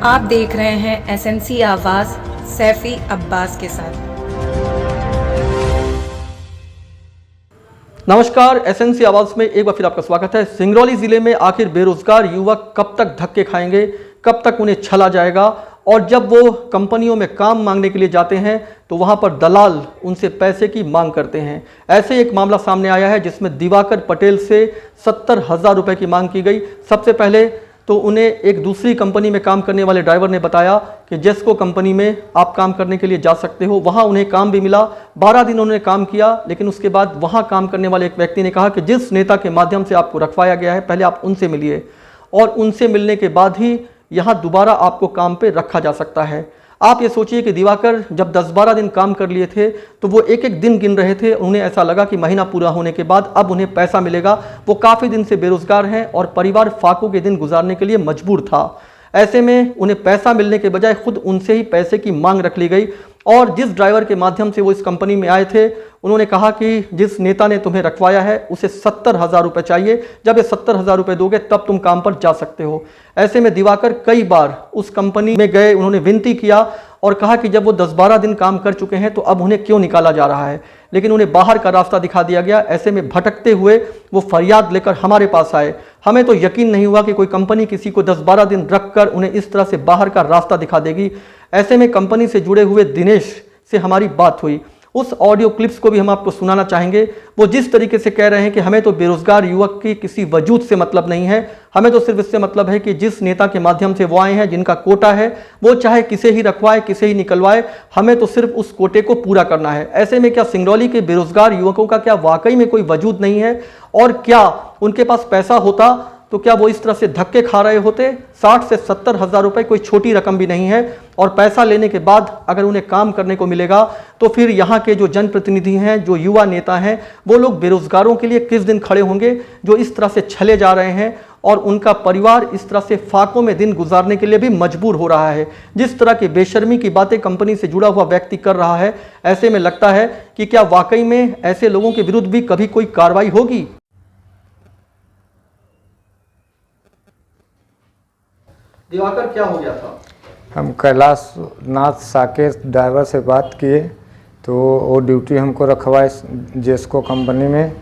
आप देख रहे हैं एसएनसी आवाज सैफी अब्बास के साथ। नमस्कार, एसएनसी आवाज में एक बार फिर आपका स्वागत है। सिंगरौली जिले में आखिर बेरोजगार युवक कब तक धक्के खाएंगे, कब तक उन्हें छला जाएगा। और जब वो कंपनियों में काम मांगने के लिए जाते हैं तो वहां पर दलाल उनसे पैसे की मांग करते हैं। ऐसे एक मामला सामने आया है जिसमें दिवाकर पटेल से 70,000 रुपए की मांग की गई। सबसे पहले तो उन्हें एक दूसरी कंपनी में काम करने वाले ड्राइवर ने बताया कि जेस्को कंपनी में आप काम करने के लिए जा सकते हो। वहां उन्हें काम भी मिला, 12 दिन उन्होंने काम किया। लेकिन उसके बाद वहां काम करने वाले एक व्यक्ति ने कहा कि जिस नेता के माध्यम से आपको रखवाया गया है, पहले आप उनसे मिलिए और उनसे मिलने के बाद ही यहाँ दोबारा आपको काम पे रखा जा सकता है। आप ये सोचिए कि दिवाकर जब 10-12 दिन काम कर लिए थे तो वो एक एक दिन गिन रहे थे। उन्हें ऐसा लगा कि महीना पूरा होने के बाद अब उन्हें पैसा मिलेगा। वो काफ़ी दिन से बेरोजगार हैं और परिवार फाकों के दिन गुजारने के लिए मजबूर था। ऐसे में उन्हें पैसा मिलने के बजाय खुद उनसे ही पैसे की मांग रख ली गई। और जिस ड्राइवर के माध्यम से वो इस कंपनी में आए थे, उन्होंने कहा कि जिस नेता ने तुम्हें रखवाया है उसे 70,000 रुपये चाहिए। जब ये 70,000 रुपये दोगे तब तुम काम पर जा सकते हो। ऐसे में दिवाकर कई बार उस कंपनी में गए, उन्होंने विनती किया और कहा कि जब वो 10-12 दिन काम कर चुके हैं तो अब उन्हें क्यों निकाला जा रहा है। लेकिन उन्हें बाहर का रास्ता दिखा दिया गया। ऐसे में भटकते हुए वो फरियाद लेकर हमारे पास आए। हमें तो यकीन नहीं हुआ कि कोई कंपनी किसी को 10-12 दिन रखकर उन्हें इस तरह से बाहर का रास्ता दिखा देगी। ऐसे में कंपनी से जुड़े हुए दिनेश से हमारी बात हुई। उस ऑडियो क्लिप्स को भी हम आपको सुनाना चाहेंगे। वो जिस तरीके से कह रहे हैं कि हमें तो बेरोजगार युवक की किसी वजूद से मतलब नहीं है, हमें तो सिर्फ इससे मतलब है कि जिस नेता के माध्यम से वो आए हैं, जिनका कोटा है, वो चाहे किसे ही रखवाए, किसे ही निकलवाए, हमें तो सिर्फ उस कोटे को पूरा करना है। ऐसे में क्या सिंगरौली के बेरोजगार युवकों का क्या वाकई में कोई वजूद नहीं है? और क्या उनके पास पैसा होता तो क्या वो इस तरह से धक्के खा रहे होते? 60 से 70,000 रुपये कोई छोटी रकम भी नहीं है। और पैसा लेने के बाद अगर उन्हें काम करने को मिलेगा तो फिर यहाँ के जो जनप्रतिनिधि हैं, जो युवा नेता हैं, वो लोग बेरोजगारों के लिए किस दिन खड़े होंगे, जो इस तरह से छले जा रहे हैं और उनका परिवार इस तरह से फाकों में दिन गुजारने के लिए भी मजबूर हो रहा है। जिस तरह की बेशर्मी की बातें कंपनी से जुड़ा हुआ व्यक्ति कर रहा है, ऐसे में लगता है कि क्या वाकई में ऐसे लोगों के विरुद्ध भी कभी कोई कार्रवाई होगी। दिवाकर, क्या हो गया था? हम कैलाश नाथ साकेत ड्राइवर से बात किए तो वो ड्यूटी हमको रखवाए जेस्को कंपनी में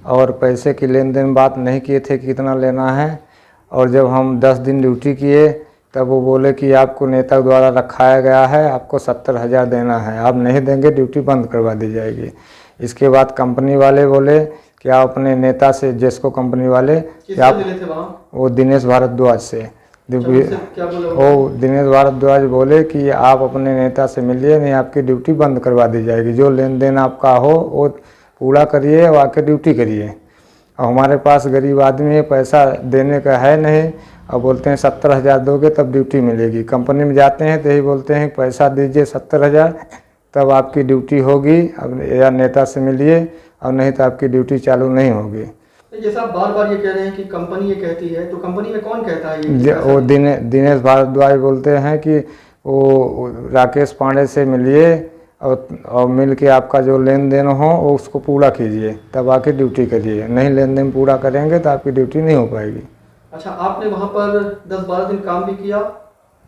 और पैसे की लेन देन बात नहीं किए थे कि कितना लेना है। और जब हम 10 दिन ड्यूटी किए तब वो बोले कि आपको नेता द्वारा रखाया गया है, आपको 70,000 देना है, आप नहीं देंगे ड्यूटी बंद करवा दी जाएगी। इसके बाद कंपनी वाले बोले कि आप अपने नेता से, जेस्को कंपनी वाले, वो दिनेश भारद्वाज से, वो दिनेश भारद्वाज बोले कि आप अपने नेता से मिलिए, नहीं आपकी ड्यूटी बंद करवा दी जाएगी। जो लेन देन आपका हो वो पूरा करिए और आके ड्यूटी करिए। और हमारे पास गरीब आदमी है, पैसा देने का है नहीं, और बोलते हैं 70,000 दोगे तब ड्यूटी मिलेगी। कंपनी में जाते हैं तो यही बोलते हैं पैसा दीजिए 70,000 तब आपकी ड्यूटी होगी, अब या नेता से मिलिए और नहीं तो आपकी ड्यूटी चालू नहीं होगी। जैसा आप बार-बार ये कह रहे हैं कि कंपनी ये कहती है, तो कंपनी में कौन कहता है ये? वो दिनेश भारद्वाज बोलते हैं कि वो राकेश पांडे से मिलिए और मिल के आपका जो लेन देन हो वो उसको पूरा कीजिए, तब आके ड्यूटी करिए। नहीं लेन देन पूरा करेंगे तो आपकी ड्यूटी नहीं हो पाएगी। अच्छा, आपने वहाँ पर 10-12 दिन काम भी किया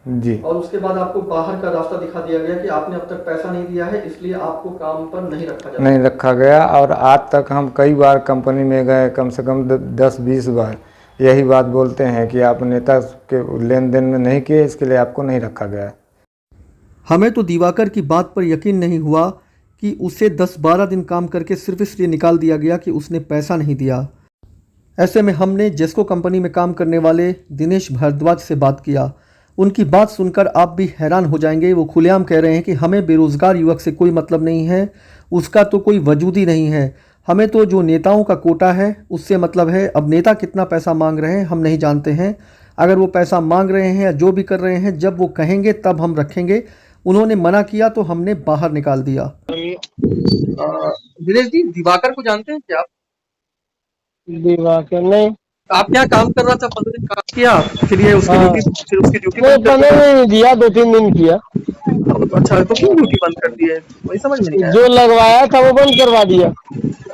जी, और उसके बाद आपको बाहर का रास्ता दिखा दिया गया कि आपने अब तक पैसा नहीं दिया है, इसलिए आपको काम पर नहीं रखा गया। और आज तक हम कई बार कंपनी में गए, कम से कम 10-20 बार यही बात बोलते हैं कि आप नेता के लेन देन में नहीं किए, इसके लिए आपको नहीं रखा गया। हमें तो दिवाकर की बात पर यकीन नहीं हुआ कि उसे 10-12 दिन काम करके सिर्फ इसलिए निकाल दिया गया कि उसने पैसा नहीं दिया। ऐसे में हमने जेस्को कंपनी में काम करने वाले दिनेश भारद्वाज से बात किया। उनकी बात सुनकर आप भी हैरान हो जाएंगे। वो खुलेआम कह रहे हैं कि हमें बेरोजगार युवक से कोई मतलब नहीं है, उसका तो कोई वजूद ही नहीं है, हमें तो जो नेताओं का कोटा है उससे मतलब है। अब नेता कितना पैसा मांग रहे हैं हम नहीं जानते हैं। अगर वो पैसा मांग रहे हैं या जो भी कर रहे हैं, जब वो कहेंगे तब हम रखेंगे। उन्होंने मना किया तो हमने बाहर निकाल दिया। दिनेश जी, दिवाकर को जानते हैं क्या आप? दिवाकर नहीं। आप क्या काम कर रहा था? 15 दिन काम किया, फिर ये उसकी ड्यूटी, फिर उसकी ड्यूटी नहीं, 15 दिन दिया, 2-3 दिन किया। अच्छा, तो क्यों ड्यूटी बंद कर दी है, वही समझ में नहीं आया। जो लगवाया था वो बंद करवा दिया।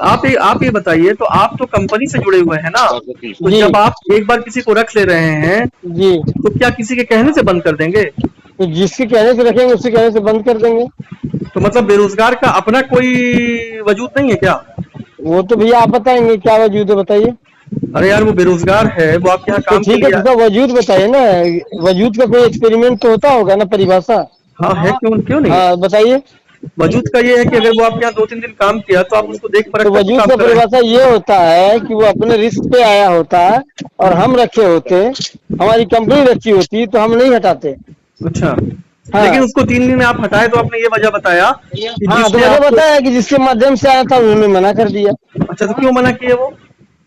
आप ये बताइए, तो आप तो कंपनी से जुड़े हुए हैं ना, तो जी। जब आप एक बार किसी को रख ले रहे हैं जी, तो क्या किसी के कहने से बंद कर देंगे? तो जिसके कहने से रखेंगे उसके कहने से बंद कर देंगे। तो मतलब बेरोजगार का अपना कोई वजूद नहीं है क्या? वो तो भैया आप बताएंगे क्या वजूद है, बताइए। अरे यार, वो बेरोजगार है, वो आपके यहाँ तो काम के ठीक है, लिए तो वजूद बताइए ना। वजूद का कोई एक्सपेरिमेंट तो होता होगा ना, परिभाषा। हाँ है, क्यों क्यों नहीं है? हाँ बताइए। वजूद का ये है कि अगर वो आपके यहाँ 2-3 दिन काम किया तो आप उसको देख परख तो कर वजूद काम का कर रहे हैं। परिभाषा ये होता है कि वो अपने रिस्क पे आया होता है और हम रखे होते, हमारी कंपनी रखी होती तो हम नहीं हटाते। अच्छा, हाँ। लेकिन उसको 3 दिन में आप हटाए तो आपने ये वजह बताया कि हाँ, तो जिसने मुझे आपको। बताया कि जिसके माध्यम से आया था उन्होंने मना कर दिया। अच्छा, तो क्यों मना किए वो?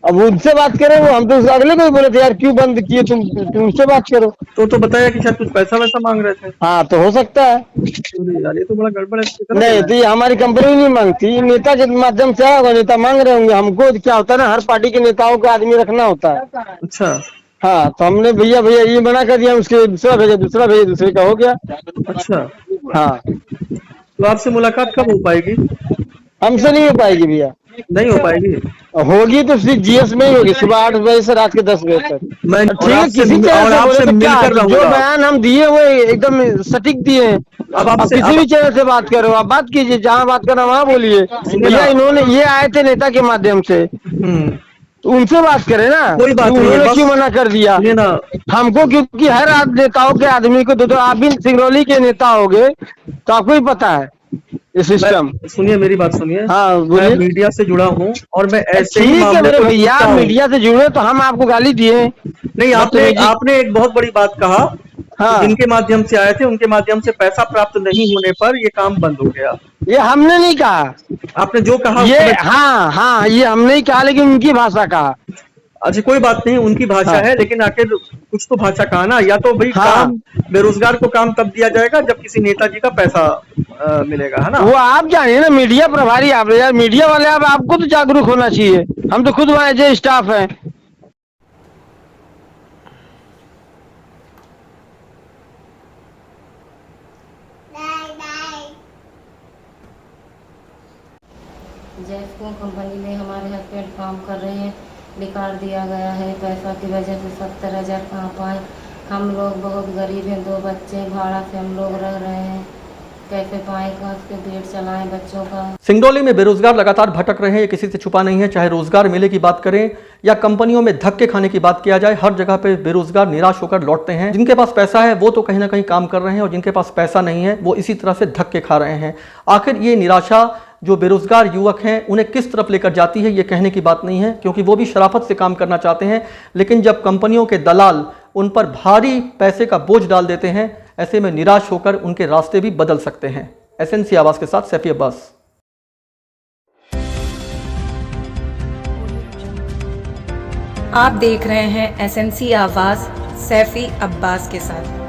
अब उनसे बात करें, वो हम तो अगले को ही बोले थे यार क्यों बंद किए, तुमसे बात करो। तो बताया कि शायद कुछ पैसा वैसा मांग रहे थे। हाँ, तो हो सकता है। अरे यार, ये तो बड़ा गड़बड़ है, इसकी तरह नहीं, क्या तो है? ये हमारी कंपनी नहीं मांगती, नेता के माध्यम से आया होगा, नेता मांग रहे होंगे। हमको क्या होता है ना, हर पार्टी के नेताओं को आदमी रखना होता है। अच्छा हाँ, तो हमने भैया भैया ये मना कर दिया, उसके दूसरा भेजे, दूसरे का हो गया। अच्छा, हाँ, तो आपसे मुलाकात कब हो पाएगी? हमसे नहीं हो पाएगी भैया। नहीं हो पाएगी। होगी तो सिर्फ जीएस में ही होगी, सुबह 8 बजे से रात के 10 बजे तक। मैं ठीक है, किसी चैनल से बोले तो क्या, मिलकर जो रहूंगा। बयान हम दिए वो एकदम सटीक दिए हैं। अब अब आपसे किसी भी चैनल से बात करो, आप बात कीजिए, जहाँ बात करना वहाँ बोलिए। सुनिए भैया ना। इन्होंने ये आए थे नेता के माध्यम से, तो उनसे बात करें ना। कोई बात नहीं है, उन्होंने बस क्यों मना कर दिया सुनिए ना। हमको? क्योंकि हर नेताओं के आदमी को दो आप भी सिंगरौली के नेता होगे तो आपको ही पता है ये सिस्टम। सुनिए, मेरी बात सुनिए। हाँ, मैं बोलिए। मीडिया से जुड़ा हूँ और मैं ऐसे ही ठीक है मामले मेरे को भैया, पूछता आप हूँ। मीडिया से जुड़े तो हम आपको गाली दिए। नहीं, आपने एक बहुत बड़ी बात कहा कि हाँ, जिनके माध्यम से आए थे उनके माध्यम से पैसा प्राप्त नहीं होने पर ये काम बंद हो गया। ये हमने नहीं कहा। आपने जो कहा ये उसको हाँ हाँ, ये हमने ही कहा, लेकिन उनकी भाषा कहा। अच्छा, कोई बात नहीं, उनकी भाषा हाँ। है, लेकिन आखिर कुछ तो भाषा कहा ना। या तो भाई हाँ। काम, बेरोजगार को काम तब दिया जाएगा जब किसी नेताजी का पैसा मिलेगा, है ना? वो आप जानिए ना, मीडिया प्रभारी आप यार, मीडिया वाले आप, आपको तो जागरूक होना चाहिए। हम तो खुद वहाँ जो स्टाफ है। जैसको कंपनी में हमारे हस्बैंड काम कर रहे हैं, बेकार दिया गया है। पैसा की वजह से 70,000 कहाँ पाए। हम लोग बहुत गरीब हैं, 2 बच्चे, भाड़ा से हम लोग रह रहे हैं, कैसे पाएँ, कहाँ से पेट चलाएं बच्चों का। सिंगरौली में बेरोजगार लगातार भटक रहे हैं, ये किसी से छुपा नहीं है। चाहे रोजगार मेले की बात करें या कंपनियों में धक्के खाने की बात किया जाए, हर जगह पे बेरोजगार निराश होकर लौटते हैं। जिनके पास पैसा है वो तो कहीं ना कहीं काम कर रहे हैं और जिनके पास पैसा नहीं है वो इसी तरह से धक्के खा रहे हैं। आखिर ये निराशा जो बेरोजगार युवक हैं उन्हें किस तरफ लेकर जाती है, ये कहने की बात नहीं है, क्योंकि वो भी शराफत से काम करना चाहते हैं। लेकिन जब कंपनियों के दलाल उन पर भारी पैसे का बोझ डाल देते हैं, ऐसे में निराश होकर उनके रास्ते भी बदल सकते हैं। एसएनसी आवाज के साथ सैफी अब्बास। आप देख रहे हैं एसएनसी आवाज सैफी अब्बास के साथ।